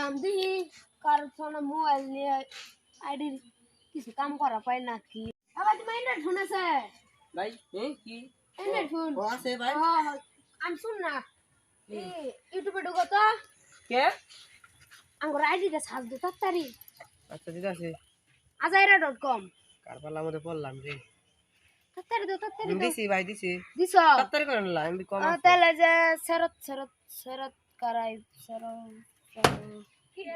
করলাম দেখি কার ফোনে মোবাইল নিয়ে আইডির কিছু কাম করা পাই না কি আবার তোমার ইন্টারনেট ফোন আছে ভাই কি ইন্টারনেট ফোন ও আছে ভাই আমি শুন না ইউটিউবে ঢুকো তো কে আমার আইডিটা সার্চ দে তাড়াতাড়ি আচ্ছা দিদা আছে azaira.com কারবালার মধ্যে পড়লাম রে তাড়াতাড়ি দিছি ভাই দিছি দিছ তাড়াতাড়ি করেন না আমি কম আছে তাহলে যে শরৎ করাই শরৎ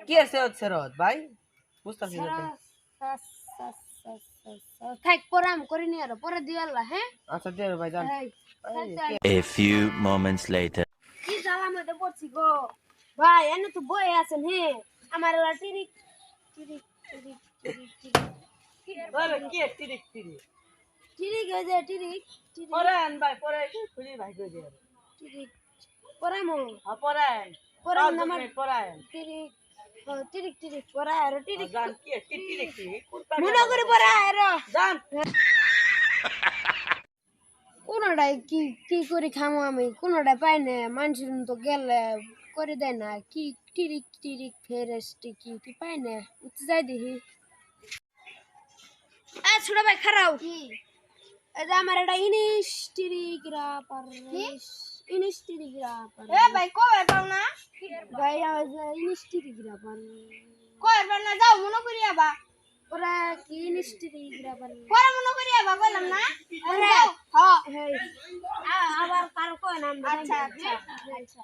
কি আছে হচ্ছে রদ ভাই বুঝতাছি না তো থাক পরে আমি করি নি আর পরে দিও আল্লাহ হ্যাঁ আচ্ছা দে ভাই যান A few moments later. কি জ্বালা মধ্যে পড়ছি গো ভাই এনে তো বই আছেন হে আমার ওরা টিরিক টিরিক টিরিক টিরিক টিরিক আরে কি টিরিক টিরিক টিরিক হয়ে যায় টিরিক টিরিক পড়েন ভাই পড়ে খুলি ভাই কই দে টিরিক পরামো হ্যাঁ পড়েন পরাম পড়েন নামার পড়েন টিরিক টিরিক টিরিক পরা আর টিরিক জান কি টিরিক টিরিক মনে করে পরা আর জান কোনটাই কি কি করে খামো আমি কোনটা পাই না মানুষের তো গেলে করে দেয় না কি টিরিক টিরিক ফেরেস্টি কি কি পাই না উঠতে যাই দেখি ছোট ভাই খারাও কি এই যে আমার এটা ইনিশ টিরিক রাপার ইনিশ টিরিক রাপার এ ভাই কই পাও না ভাই আমার ইনিশ টিরিক রাপার কই পাও না যাও মনে করি আবা ওরা কি ইনিশ টিরিক রাপার পরে মনে করি আবা বললাম না আরে হ্যাঁ আবার কার কই নাম আচ্ছা আচ্ছা